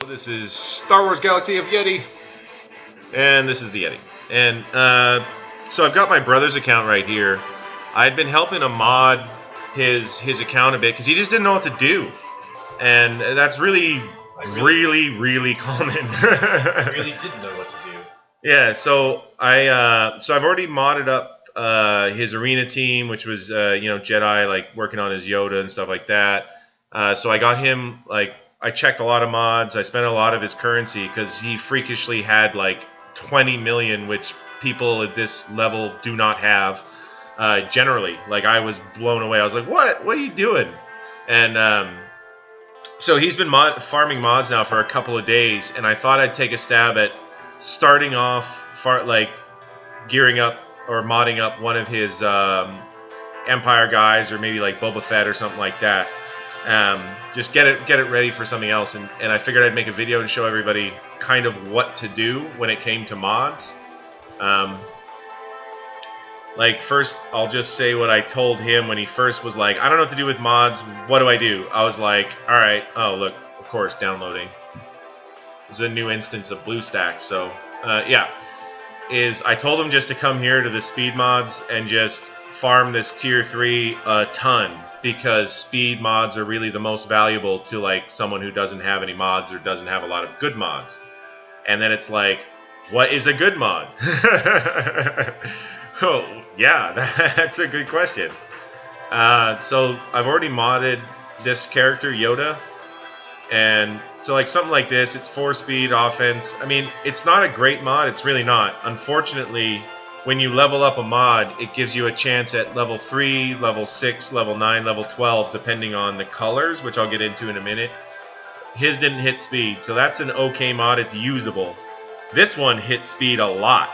This is Star Wars Galaxy of Yeti, and this is the Yeti. And so I've got my brother's account right here. I'd been helping him mod his account a bit because he just didn't know what to do, and that's really common. I really didn't know what to do. Yeah, so I've already modded up his arena team, which was Jedi, like working on his Yoda and stuff like that. So I got him, like, I checked a lot of mods. I spent a lot of his currency because he freakishly had like 20 million, which people at this level do not have generally. Like, I was blown away. I was like, what are you doing? And so he's been farming mods now for a couple of days, and I thought I'd take a stab at starting off gearing up or modding up one of his Empire guys, or maybe like Boba Fett or something like that. Just get it ready for something else, and I figured I'd make a video and show everybody kind of what to do when it came to mods. Like, first, I'll just say what I told him when he first was like, I don't know what to do with mods, what do I do? I was like, alright, oh look, of course, downloading. This is a new instance of BlueStacks, so, I told him just to come here to the speed mods and just farm this tier 3 a ton, because speed mods are really the most valuable to, like, someone who doesn't have any mods or doesn't have a lot of good mods. And then it's like, what is a good mod? Oh, yeah, that's a good question. So I've already modded this character, Yoda. And so, like, something like this, it's 4-speed offense. I mean, it's not a great mod. It's really not. Unfortunately, when you level up a mod, it gives you a chance at level 3, level 6, level 9, level 12, depending on the colors, which I'll get into in a minute. His didn't hit speed, so that's an okay mod. It's usable. This one hit speed a lot.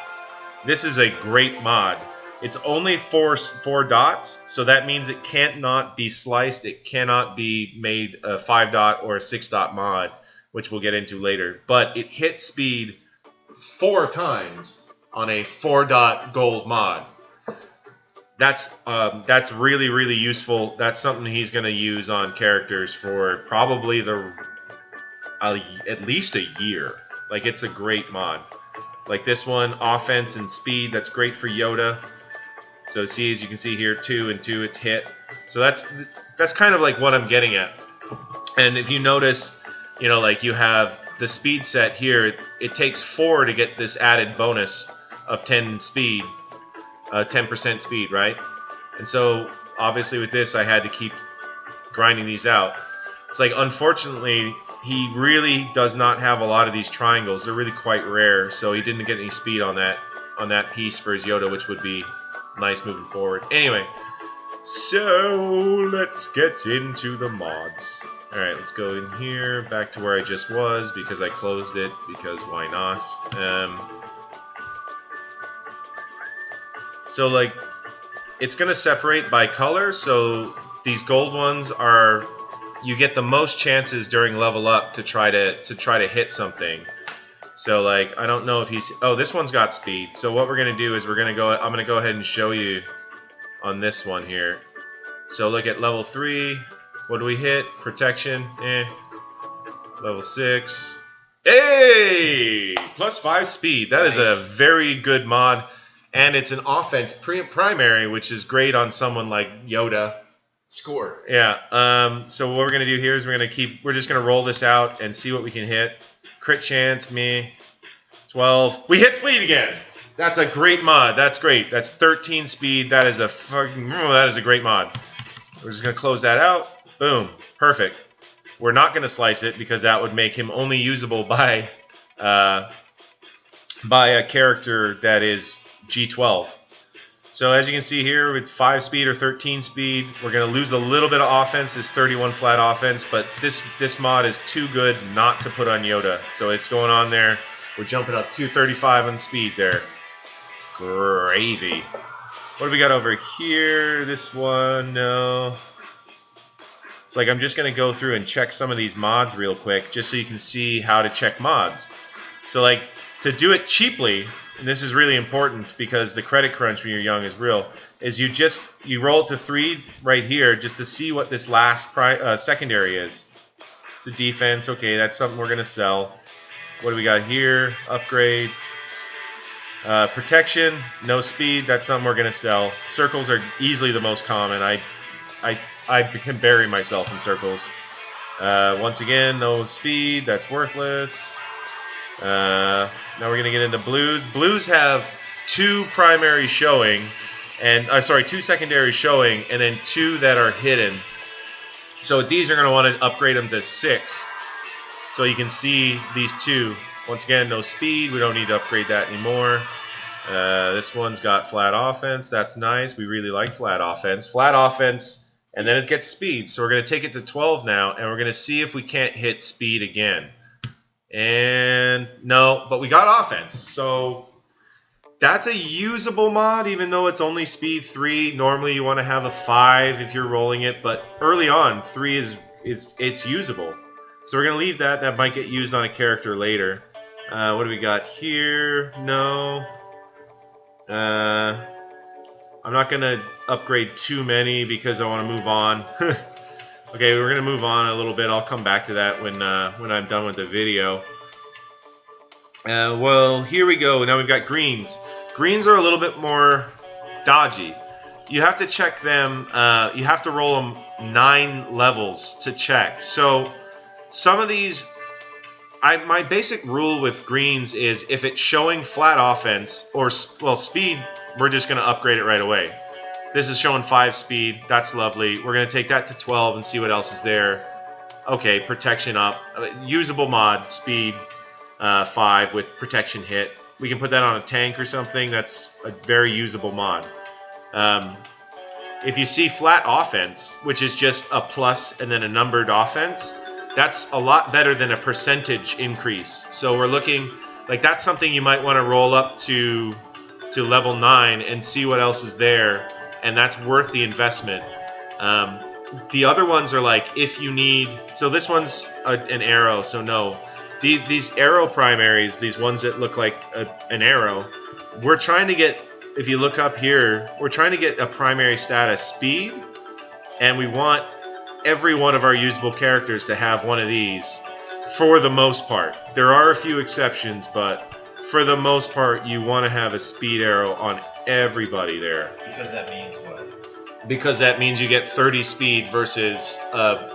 This is a great mod. It's only four dots, so that means it can't not be sliced. It cannot be made a 5-dot or a 6-dot mod, which we'll get into later. But it hit speed 4 times on a 4-dot gold mod. That's really, really useful. That's something he's going to use on characters for probably at least a year. Like, it's a great mod. Like this one, offense and speed, that's great for Yoda. So see, as you can see here, 2 and 2, it's hit. So that's kind of like what I'm getting at. And if you notice, like you have the speed set here, it takes 4 to get this added bonus of 10 speed, 10% speed, right? And so obviously with this, I had to keep grinding these out. It's like, unfortunately, he really does not have a lot of these triangles. They're really quite rare, so he didn't get any speed on that piece for his Yoda, which would be nice moving forward. Anyway, so let's get into the mods. Alright, let's go in here, back to where I just was, because I closed it, because why not? So, like, it's going to separate by color, so these gold ones are... You get the most chances during level up to try to hit something. So, like, I don't know if he's... Oh, this one's got speed. So what we're going to do is I'm going to go ahead and show you on this one here. So look at level 3. What do we hit? Protection. Level 6. Hey! Plus 5 speed. That is a very good mod. And it's an offense primary, which is great on someone like Yoda. Score. Yeah. So what we're gonna do here is we're just gonna roll this out and see what we can hit. Crit chance, 12. We hit speed again. That's a great mod. That's great. That's 13 speed. That is a great mod. We're just gonna close that out. Boom. Perfect. We're not gonna slice it because that would make him only usable by a character that is G12. So as you can see here, with 5 speed or 13 speed, we're going to lose a little bit of offense. It's 31 flat offense, but this mod is too good not to put on Yoda. So it's going on there. We're jumping up 235 on speed there. Gravy. What do we got over here? This one, no. It's like I'm just going to go through and check some of these mods real quick, just so you can see how to check mods. So, like, to do it cheaply... And this is really important because the credit crunch when you're young is real, is you roll it to 3 right here just to see what this last secondary is. It's a defense. Okay, that's something we're going to sell. What do we got here? Upgrade. Protection, no speed. That's something we're going to sell. Circles are easily the most common. I can bury myself in circles. Once again, no speed. That's worthless. Now we're going to get into blues. Blues have 2 primary showing, and sorry, 2 secondary showing, and then 2 that are hidden. So these are going to want to upgrade them to 6. So you can see these 2. Once again, no speed. We don't need to upgrade that anymore. This one's got flat offense. That's nice. We really like flat offense. Flat offense, and then it gets speed. So we're going to take it to 12 now, and we're going to see if we can't hit speed again. And no, but we got offense. So that's a usable mod, even though it's only speed 3. Normally you want to have a 5 if you're rolling it, but early on 3 it's usable. So we're gonna leave that. That might get used on a character later. What do we got here? No. I'm not gonna upgrade too many because I want to move on. Okay, we're gonna move on a little bit. I'll come back to that when I'm done with the video. Well, here we go. Now we've got greens. Greens are a little bit more dodgy. You have to check them. You have to roll them 9 levels to check. So some of these, my basic rule with greens is if it's showing flat offense or, well, speed, we're just going to upgrade it right away. This is showing 5 speed. That's lovely. We're going to take that to 12 and see what else is there. Okay, protection up. Usable mod, speed 5 with protection hit. We can put that on a tank or something. That's a very usable mod. If you see flat offense, which is just a plus and then a numbered offense, that's a lot better than a percentage increase. So we're looking, like, that's something you might want to roll up to level 9 and see what else is there, and that's worth the investment. The other ones are like, if you need, so this one's an arrow, so no. These arrow primaries, these ones that look like an arrow, we're trying to get, if you look up here, we're trying to get a primary status speed, and we want every one of our usable characters to have one of these for the most part. There are a few exceptions, but for the most part, you want to have a speed arrow on everybody there. Because that means what? Because that means you get 30 speed versus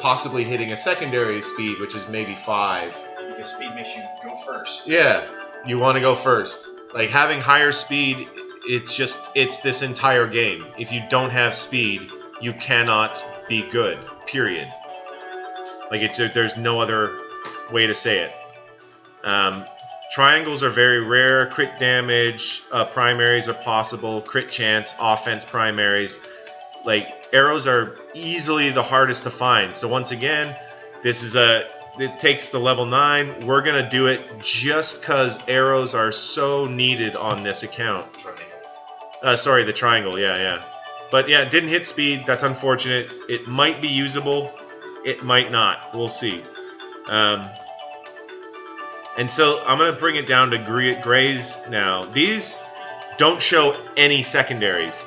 possibly hitting a secondary speed, which is maybe 5. Because speed makes you go first. Yeah, you want to go first. Like, having higher speed, it's this entire game. If you don't have speed, you cannot be good, period. Like, there's no other way to say it. Triangles are very rare. Crit damage primaries are possible. Crit chance, offense primaries. Like, arrows are easily the hardest to find. So once again, it takes to level 9. We're going to do it just because arrows are so needed on this account. Sorry, the triangle, yeah. But yeah, it didn't hit speed. That's unfortunate. It might be usable. It might not. We'll see. And so I'm going to bring it down to grays now. These don't show any secondaries.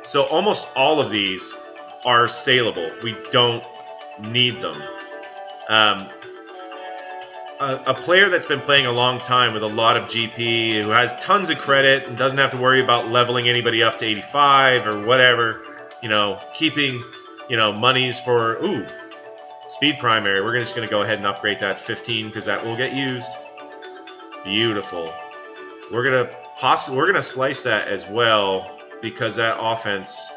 So almost all of these are saleable. We don't need them. A player that's been playing a long time with a lot of GP, who has tons of credit and doesn't have to worry about leveling anybody up to 85 or whatever, keeping, monies for, speed primary. We're just going to go ahead and upgrade that to 15 because that will get used. Beautiful. We're going to slice that as well because that offense,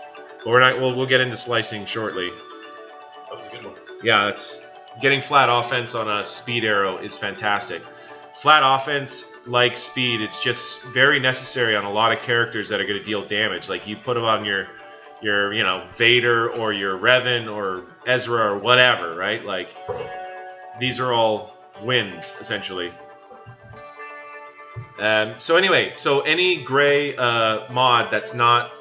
but we'll get into slicing shortly. That was a good one. Yeah, getting flat offense on a speed arrow is fantastic. Flat offense, like speed, it's just very necessary on a lot of characters that are going to deal damage. Like, you put them on your Vader or your Revan or Ezra or whatever, right? Like, these are all wins, essentially. So anyway, any gray mod that's not...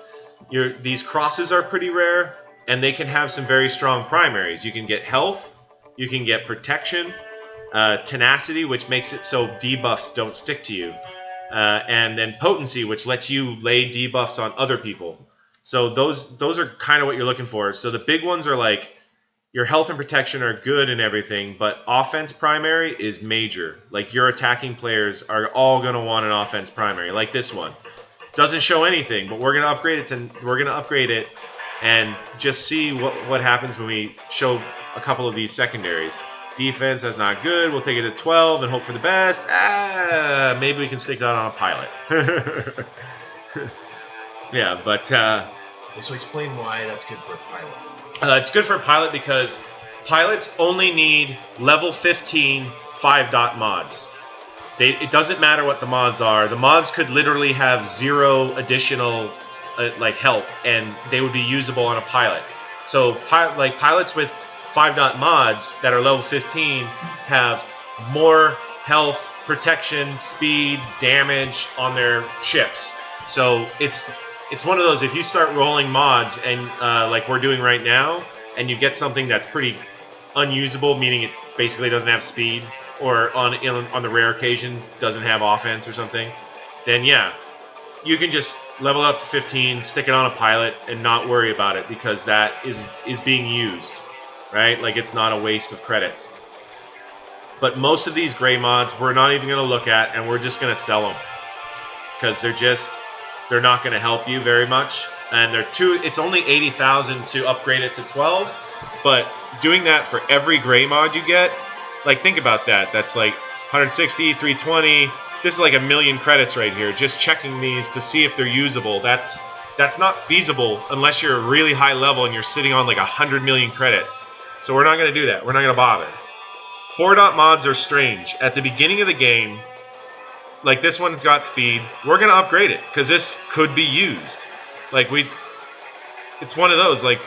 These crosses are pretty rare, and they can have some very strong primaries. You can get health, you can get protection, tenacity, which makes it so debuffs don't stick to you, and then potency, which lets you lay debuffs on other people. So those are kind of what you're looking for. So the big ones are like your health and protection are good and everything, but offense primary is major. Like your attacking players are all gonna want an offense primary, like this one. Doesn't show anything, but we're gonna upgrade it and just see what happens when we show a couple of these secondaries. Defense, that's not good. We'll take it to 12 and hope for the best. Maybe we can stick that on a pilot. Yeah, but So explain why that's good for a pilot. it's good for a pilot because pilots only need level 15 5-dot mods. It doesn't matter what the mods are. The mods could literally have 0 additional like help, and they would be usable on a pilot. So pilots with 5-dot mods that are level 15 have more health, protection, speed, damage on their ships. So it's one of those, if you start rolling mods and like we're doing right now, and you get something that's pretty unusable, meaning it basically doesn't have speed, or on the rare occasion doesn't have offense or something, then yeah, you can just level up to 15, stick it on a pilot, and not worry about it because that is being used, right? Like it's not a waste of credits. But most of these gray mods we're not even going to look at, and we're just going to sell them because they're not going to help you very much, and it's only 80,000 to upgrade it to 12, but doing that for every gray mod you get, like think about that. That's like 160, 320. This is like 1,000,000 credits right here. Just checking these to see if they're usable. That's not feasible unless you're a really high level and you're sitting on like 100 million credits. So we're not going to do that. We're not going to bother. 4-dot mods are strange. At the beginning of the game, like this one's got speed, we're going to upgrade it because this could be used. Like it's one of those, like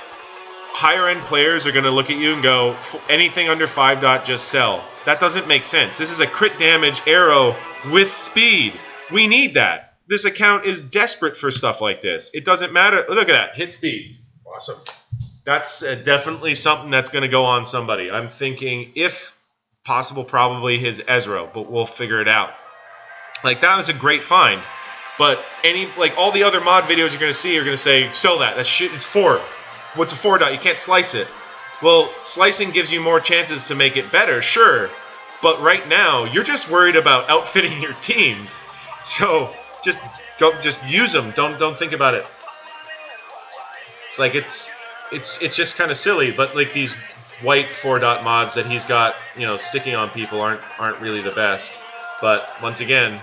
higher end players are going to look at you and go, anything under 5-dot, just sell. That doesn't make sense. This is a crit damage arrow with speed. We need that. This account is desperate for stuff like this. It doesn't matter. Look at that. Hit speed. Awesome. That's definitely something that's going to go on somebody. I'm thinking, if possible, probably his Ezra, but we'll figure it out. Like, that was a great find. But all the other mod videos you're going to see are going to say, sell that. That shit is 4. What's a 4-dot? You can't slice it. Well, slicing gives you more chances to make it better, sure. But right now, you're just worried about outfitting your teams. So just use them. Don't think about it. It's like it's just kind of silly. But like these white 4-dot mods that he's got, sticking on people aren't really the best. But once again,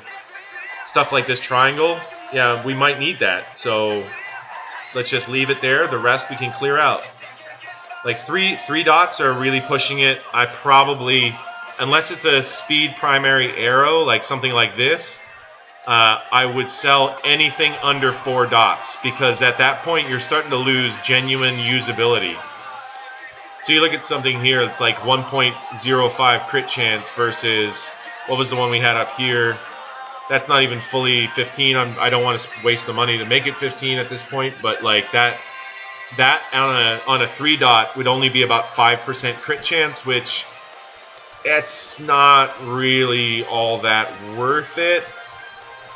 stuff like this triangle, yeah, we might need that. So let's just leave it there. The rest we can clear out. Like three dots are really pushing it. I probably, unless it's a speed primary arrow, like something like this, I would sell anything under 4 dots, because at that point you're starting to lose genuine usability. So you look at something here, it's like 1.05 crit chance versus, what was the one we had up here? That's not even fully 15. I don't want to waste the money to make it 15 at this point, but like that on a 3-dot would only be about 5% crit chance, which it's not really all that worth it.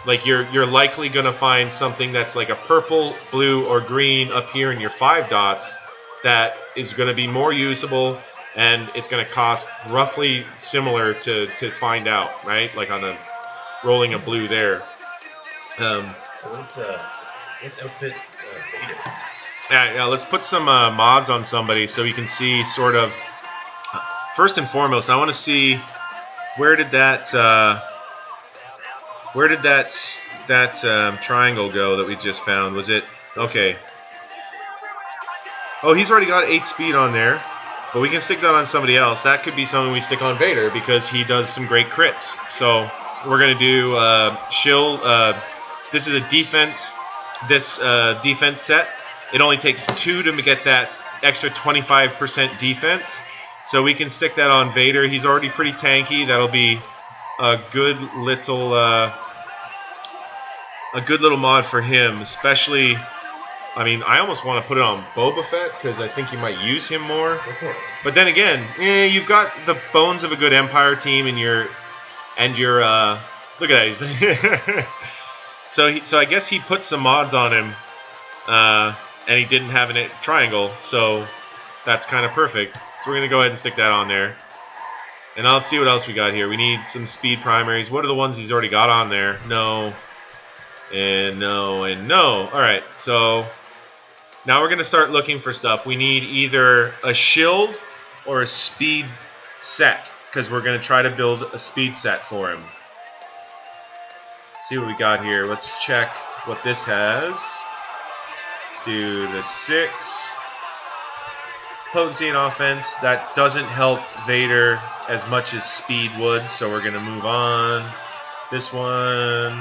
Like you're likely gonna find something that's like a purple, blue, or green up here in your 5 dots that is gonna be more usable, and it's gonna cost roughly similar to find out, right? Like on a rolling a blue there. Let's outfit Vader. Yeah, let's put some mods on somebody so we can see sort of. First and foremost, I want to see where did that triangle go that we just found? Was it okay? Oh, he's already got 8 speed on there, but we can stick that on somebody else. That could be something we stick on Vader because he does some great crits. So we're gonna do shill. This is a defense. This defense set. It only takes 2 to get that extra 25% defense. So we can stick that on Vader. He's already pretty tanky. That'll be a good little mod for him, especially. I mean, I almost want to put it on Boba Fett because I think you might use him more. But then again, you've got the bones of a good Empire team, and your look at that. So I guess he put some mods on him, and he didn't have a triangle, so that's kind of perfect. So we're going to go ahead and stick that on there. And let's see what else we got here. We need some speed primaries. What are the ones he's already got on there? No. And no, and no. All right, so now we're going to start looking for stuff. We need either a shield or a speed set, because we're going to try to build a speed set for him. See what we got here. Let's check what this has. Let's do the 6. Potency and offense. That doesn't help Vader as much as speed would, so we're going to move on. This one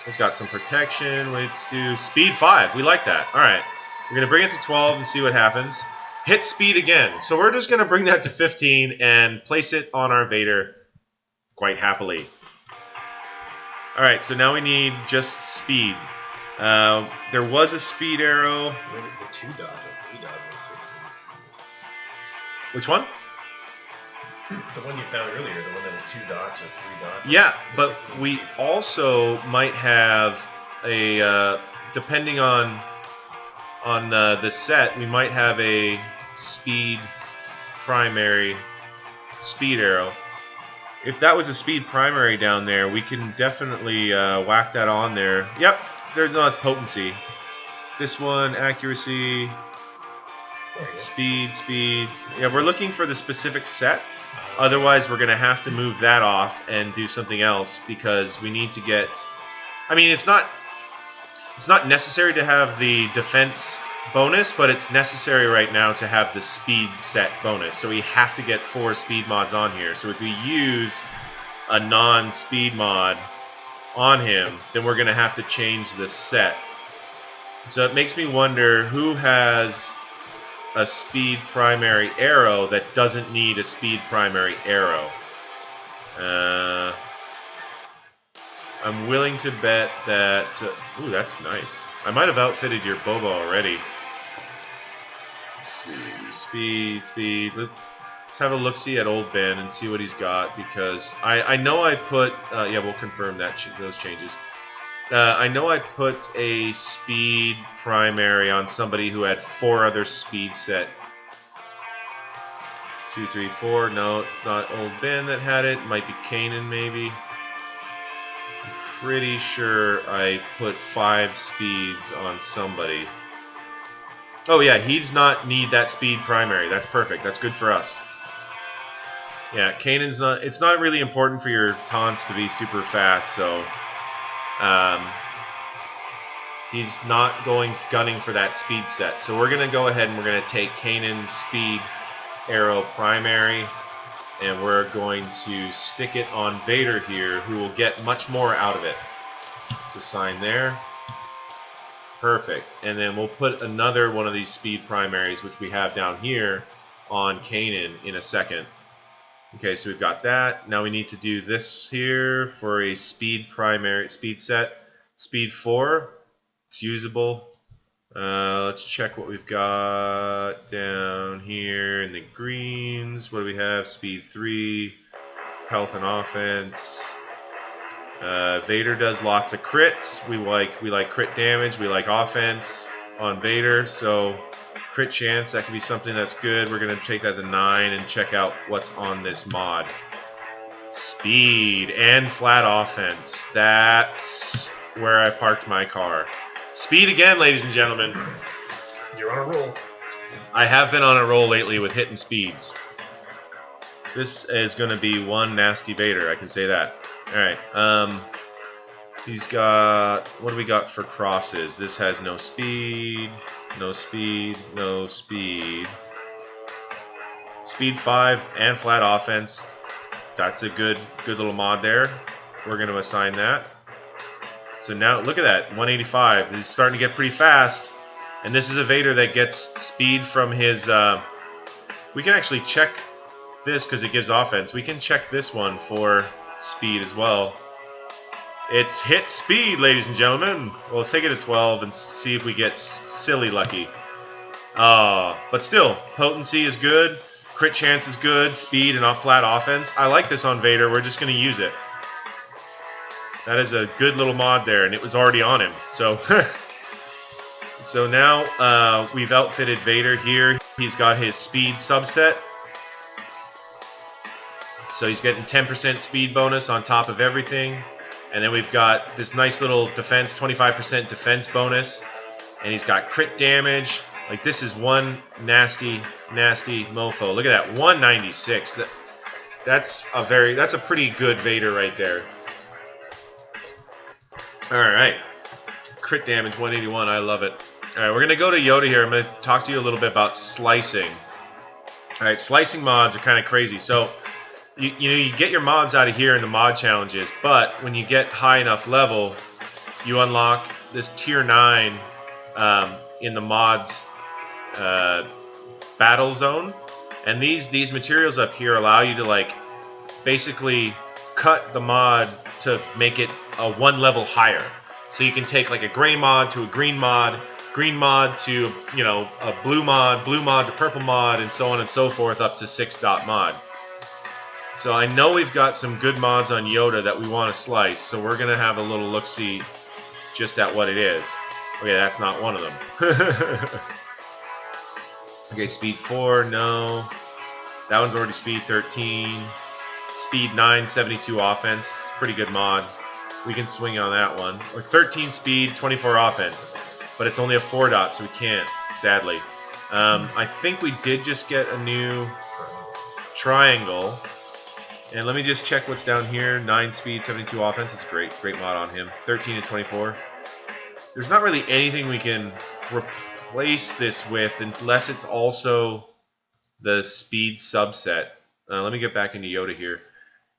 has got some protection. Let's do speed 5. We like that. All right. We're going to bring it to 12 and see what happens. Hit speed again. So we're just going to bring that to 15 and place it on our Vader quite happily. All right, so now we need just speed. There was a speed arrow. The 2 dot, the 3 dot was 15. Which one? The one you found earlier, the one that was 2 dots or 3 dots. Yeah, but we also might have a, depending on the set, we might have a speed primary speed arrow. If that was a speed primary down there, we can definitely whack that on there. Yep, there's no, that's potency. This one, accuracy, speed. Yeah, we're looking for the specific set. Otherwise, we're going to have to move that off and do something else because we need to get... I mean, it's not necessary to have the defense bonus, but it's necessary right now to have the speed set bonus. So we have to get 4 speed mods on here. So if we use a non-speed mod on him, then we're going to have to change the set. So it makes me wonder who has a speed primary arrow that doesn't need a speed primary arrow. I'm willing to bet that... ooh, that's nice. I might have outfitted your Boba already. Let's see. Speed. Let's have a look-see at Old Ben and see what he's got, because I know I put... yeah, we'll confirm that those changes. I know I put a speed primary on somebody who had 4 other speed set. 2, 3, 4. No, not Old Ben that had it. Might be Kanan, maybe. I'm pretty sure I put 5 speeds on somebody. Oh yeah, he does not need that speed primary. That's perfect. That's good for us. Yeah, Kanan's not... It's not really important for your taunts to be super fast, so... he's not gunning for that speed set. So we're going to go ahead and we're going to take Kanan's speed arrow primary, and we're going to stick it on Vader here, who will get much more out of it. Let's assign there. Perfect. And then we'll put another one of these speed primaries, which we have down here, on Kanan in a second. Okay, so we've got that. Now we need to do this here for a speed primary, speed set. Speed 4, it's usable. Let's check what we've got down here in the greens. What do we have? Speed 3, health and offense. Vader does lots of crits. We like crit damage. We like offense on Vader. So crit chance, that could be something that's good. We're going to take that to 9 and check out what's on this mod. Speed and flat offense. That's where I parked my car. Speed again, ladies and gentlemen. You're on a roll. I have been on a roll lately with hitting speeds. This is going to be one nasty Vader, I can say that. Alright, he's got... What do we got for crosses? This has no speed, no speed, no speed. Speed 5 and flat offense. That's a good little mod there. We're going to assign that. So now, look at that, 185. This is starting to get pretty fast. And this is a Vader that gets speed from his... we can actually check this because it gives offense. We can check this one for speed as well. It's hit speed, ladies and gentlemen. Well, let's take it to 12 and see if we get silly lucky. But still, potency is good. Crit chance is good. Speed and off flat offense. I like this on Vader. We're just going to use it. That is a good little mod there, and it was already on him. So, so now we've outfitted Vader here. He's got his speed subset. So he's getting 10% speed bonus on top of everything. And then we've got this nice little defense, 25% defense bonus. And he's got crit damage. Like, this is one nasty, nasty mofo. Look at that, 196. That's a pretty good Vader right there. All right, crit damage 181. I love it. All right, we're gonna go to Yoda here. I'm gonna talk to you a little bit about slicing. All right, slicing mods are kind of crazy. So you get your mods out of here in the mod challenges, but when you get high enough level, you unlock this tier 9 in the mods battle zone, and these materials up here allow you to like basically cut the mod to make it a 1 level higher. So you can take like a gray mod to a green mod to, you know, a blue mod to purple mod, and so on and so forth up to 6 dot mod. So I know we've got some good mods on Yoda that we want to slice, so we're gonna have a little look-see just at what it is. Okay, that's not one of them. Okay, speed 4, no. That one's already speed 13. Speed 9, 72 offense. It's a pretty good mod. We can swing on that one. Or 13 speed, 24 offense. But it's only a 4 dot, so we can't, sadly. I think we did just get a new triangle. And let me just check what's down here. 9 speed, 72 offense. It's a great mod on him. 13 and 24. There's not really anything we can replace this with unless it's also the speed subset. Let me get back into Yoda here,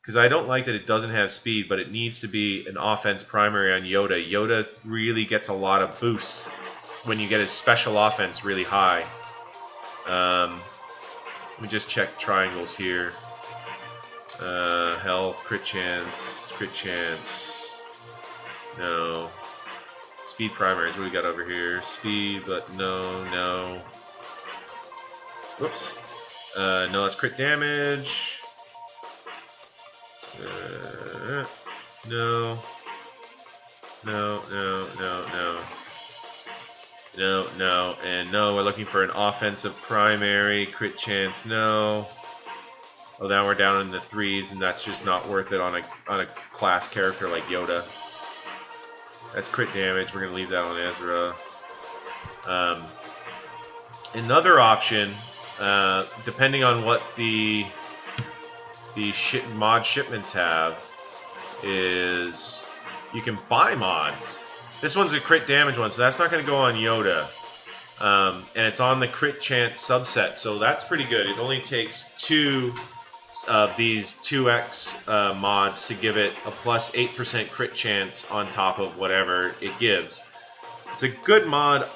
because I don't like that it doesn't have speed, but it needs to be an offense primary on Yoda. Yoda really gets a lot of boost when you get his special offense really high. Let me just check triangles here. Health, crit chance, no. Speed primaries, what do we got over here? Speed, but no. Whoops. No, that's crit damage. No, and no, we're looking for an offensive primary, crit chance, no. Oh, now we're down in the 3s, and that's just not worth it on a class character like Yoda. That's crit damage, we're gonna leave that on Ezra. Another option, depending on what the mod shipments have, is you can buy mods. This one's a crit damage one, so that's not going to go on Yoda. And it's on the crit chance subset, so that's pretty good. It only takes 2 of these 2x mods to give it a plus 8% crit chance on top of whatever it gives. It's a good mod.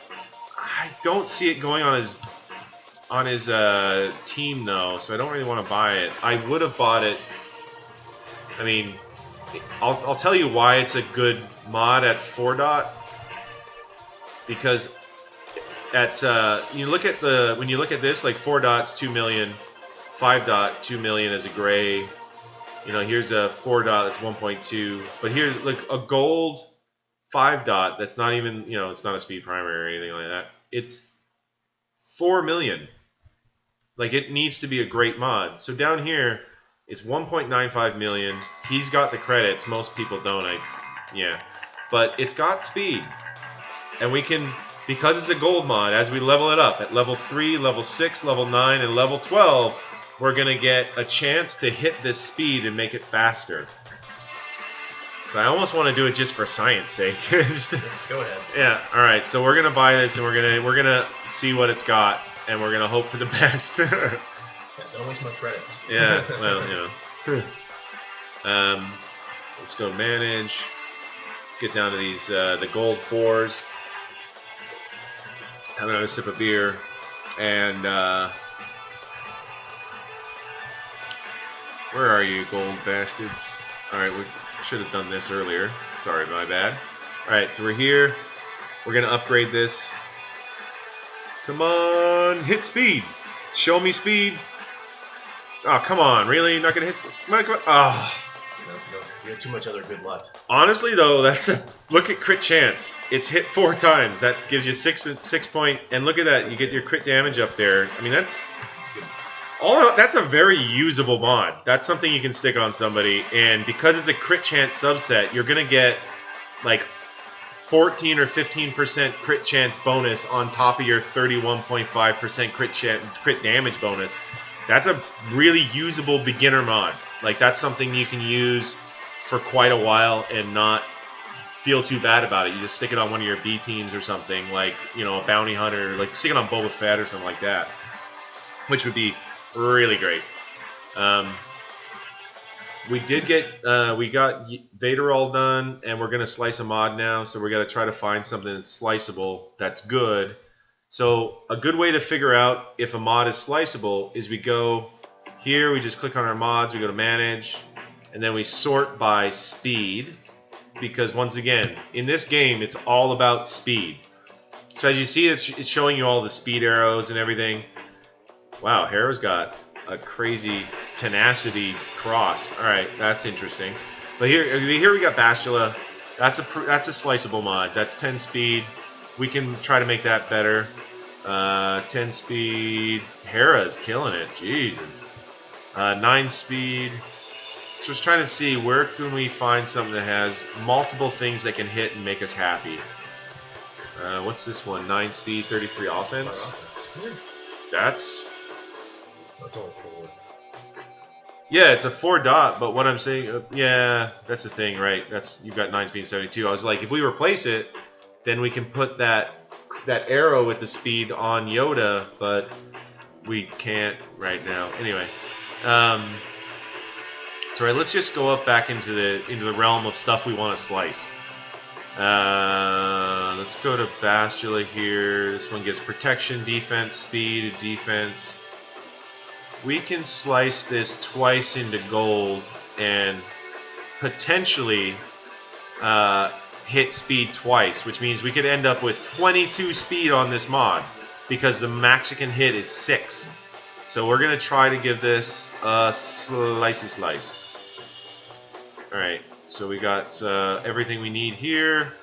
I don't see it going on his team though, so I don't really want to buy it. I would have bought it. I mean, I'll tell you why it's a good mod at 4 dot, because at when you look at this, like 4 dots 2 million, 5 dot 2 million as a gray. You know, here's a 4 dot that's 1.2, but here's like a gold 5 dot that's not even, you know, it's not a speed primary or anything like that. It's 4 million. Like, it needs to be a great mod. So down here, it's 1.95 million. He's got the credits. Most people don't. But it's got speed. And we can, because it's a gold mod, as we level it up, at level 3, level 6, level 9, and level 12, we're going to get a chance to hit this speed and make it faster. So I almost want to do it just for science sake. Go ahead. Yeah, alright, so we're going to buy this, and we're gonna see what it's got, and we're going to hope for the best. Don't waste my credits. Yeah, well, you know. Let's go manage. Let's get down to these, the gold 4s. Have another sip of beer. And, where are you, gold bastards? Alright, we should have done this earlier. Sorry, my bad. Alright, so we're here. We're going to upgrade this. Come on, hit speed. Show me speed. Oh, come on, really? Not going to hit? Oh. No, you have too much other good luck. Honestly, though, look at crit chance. It's hit 4 times. That gives you 6 point, and look at that. You get your crit damage up there. I mean, that's good. That's a very usable mod. That's something you can stick on somebody, and because it's a crit chance subset, you're gonna get like 14 or 15% crit chance bonus on top of your 31.5% crit damage bonus. That's a really usable beginner mod. Like, that's something you can use for quite a while and not feel too bad about it. You just stick it on one of your B teams or something, like, you know, a bounty hunter, like stick it on Boba Fett or something like that, which would be really great. We did get, we got Vader all done, and we're going to slice a mod now, so we're going to try to find something that's sliceable, that's good. So a good way to figure out if a mod is sliceable is we go here, we just click on our mods, we go to manage, and then we sort by speed, because once again, in this game, it's all about speed. So as you see, it's showing you all the speed arrows and everything. Wow, Hera's got a crazy tenacity cross. All right, that's interesting. But here we got Bastila. That's a sliceable mod. That's 10 speed. We can try to make that better. 10 speed. Hera's killing it. Jeez. 9 speed. Just trying to see where can we find something that has multiple things that can hit and make us happy. What's this one? 9 speed, 33 offense. That's only 4. Yeah, it's a 4 dot, but what I'm saying, yeah, that's the thing, right? You've got 9 speed 72. I was like, if we replace it, then we can put that arrow with the speed on Yoda, but we can't right now. Anyway, so right, let's just go up back into the realm of stuff we want to slice. Let's go to Bastila here. This one gets protection, defense, speed, defense. We can slice this twice into gold and potentially hit speed twice, which means we could end up with 22 speed on this mod because the max you can hit is 6. So we're going to try to give this a slicey slice. Alright, so we got everything we need here.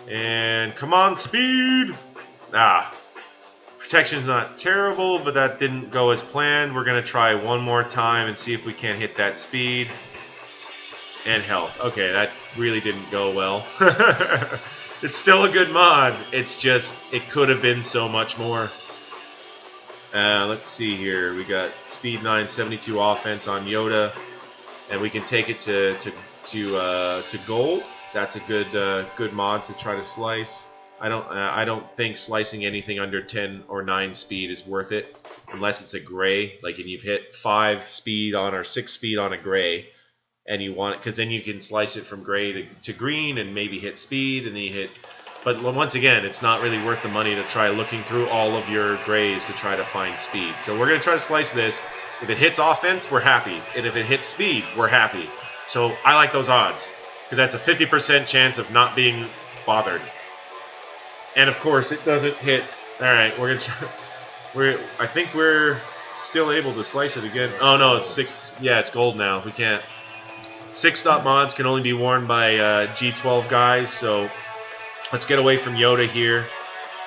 And come on, speed! Protection's not terrible, but that didn't go as planned. We're going to try one more time and see if we can't hit that speed. And health. Okay, that really didn't go well. It's still a good mod. It's just, it could have been so much more. Let's see here. We got speed 9, 72 offense on Yoda. And we can take it to gold. That's a good mod to try to slice. I don't think slicing anything under 10 or 9 speed is worth it, unless it's a gray. Like, and you've hit 5 speed on or 6 speed on a gray, and you want it, because then you can slice it from gray to green and maybe hit speed, and then you hit. But once again, it's not really worth the money to try looking through all of your grays to try to find speed. So we're going to try to slice this. If it hits offense, we're happy. And if it hits speed, we're happy. So I like those odds, because that's a 50% chance of not being bothered. And of course, it doesn't hit. All right, we're gonna try. I think we're still able to slice it again. Oh no, it's 6. Yeah, it's gold now. We can't. 6-dot mods can only be worn by G12 guys. So let's get away from Yoda here.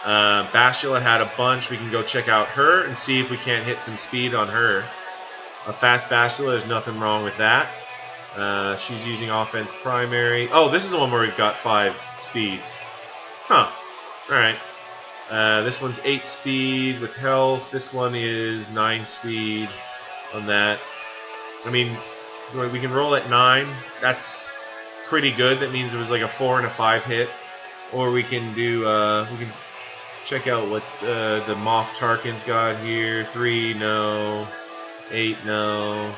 Bastila had a bunch. We can go check out her and see if we can't hit some speed on her. A fast Bastila, there's nothing wrong with that. She's using offense primary. Oh, this is the one where we've got 5 speeds. Huh. Alright. This one's 8 speed with health. This one is 9 speed on that. I mean, we can roll at 9. That's pretty good. That means it was like a 4 and a 5 hit. Or we can do, we can check out what the Moff Tarkin's got here. 3, no. 8, no.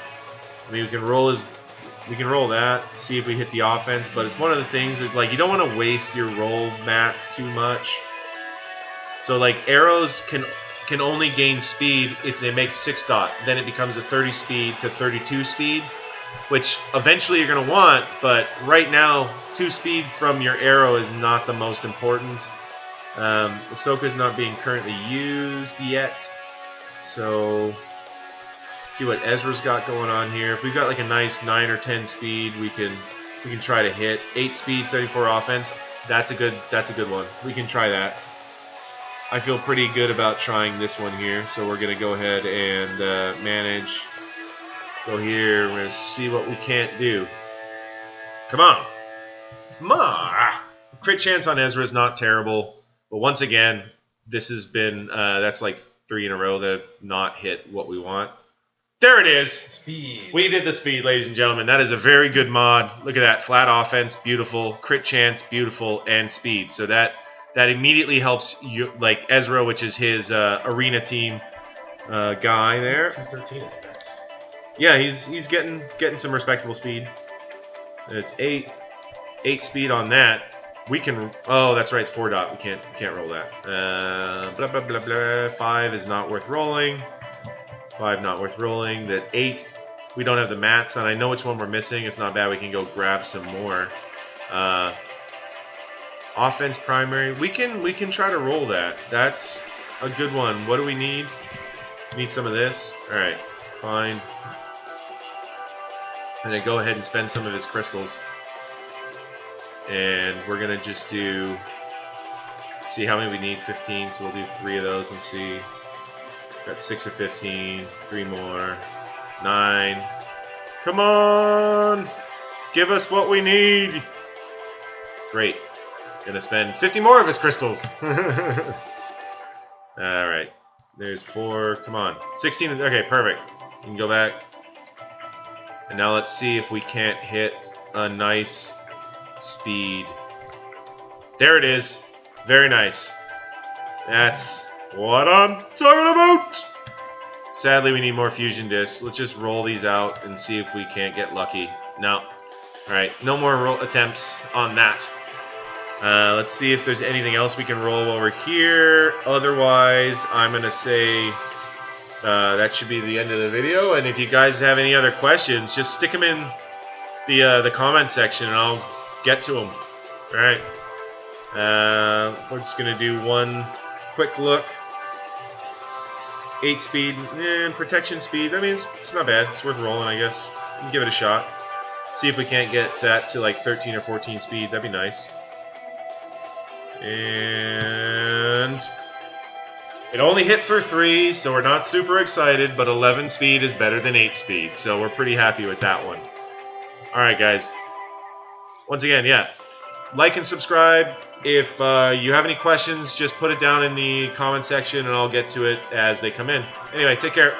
I mean, we can roll that, see if we hit the offense, but it's one of the things that, like, you don't want to waste your roll mats too much. So, like, arrows can only gain speed if they make 6-dot. Then it becomes a 30 speed to 32 speed, which eventually you're going to want, but right now, 2 speed from your arrow is not the most important. Ahsoka's not being currently used yet, so see what Ezra's got going on here. If we've got like a nice 9 or 10 speed, we can try to hit 8 speed, 74 offense. That's a good one. We can try that. I feel pretty good about trying this one here. So we're going to go ahead and manage. Go here. We're going to see what we can't do. Come on. Come on. Crit chance on Ezra is not terrible. But once again, this has been, that's like 3 in a row that have not hit what we want. There it is. Speed. We did the speed, ladies and gentlemen. That is a very good mod. Look at that. Flat offense, beautiful. Crit chance, beautiful. And speed. So that immediately helps you, like Ezra, which is his arena team guy there. 213 is max. Yeah, he's getting some respectable speed. There's 8 speed on that. We can. Oh, that's right. It's 4 dot. We can't roll that. Blah blah blah blah. 5 is not worth rolling. 5 not worth rolling. That 8. We don't have the mats on. I know which one we're missing. It's not bad. We can go grab some more. Offense primary. We can try to roll that. That's a good one. What do we need? Need some of this. All right. Fine. And then go ahead and spend some of his crystals. And we're going to just see how many we need. 15, so we'll do 3 of those and see. Got 6 of 15, 3 more, 9. Come on! Give us what we need! Great. Gonna spend 50 more of his crystals. Alright. There's 4. Come on. 16. Okay, perfect. You can go back. And now let's see if we can't hit a nice speed. There it is. Very nice. That's what I'm talking about. Sadly, we need more fusion discs. Let's just roll these out and see if we can't get lucky. No. Alright, no more roll attempts on that. Let's see if there's anything else we can roll over here. Otherwise, I'm going to say that should be the end of the video. And if you guys have any other questions, just stick them in the comment section and I'll get to them. Alright. We're just going to do one quick look. 8 speed and protection speed. I mean, it's not bad. It's worth rolling, I guess. We can give it a shot. See if we can't get that to like 13 or 14 speed. That'd be nice. And it only hit for 3, so we're not super excited, but 11 speed is better than 8 speed, so we're pretty happy with that one. Alright, guys. Once again, yeah. Like and subscribe. If you have any questions, just put it down in the comment section and I'll get to it as they come in. Anyway, take care.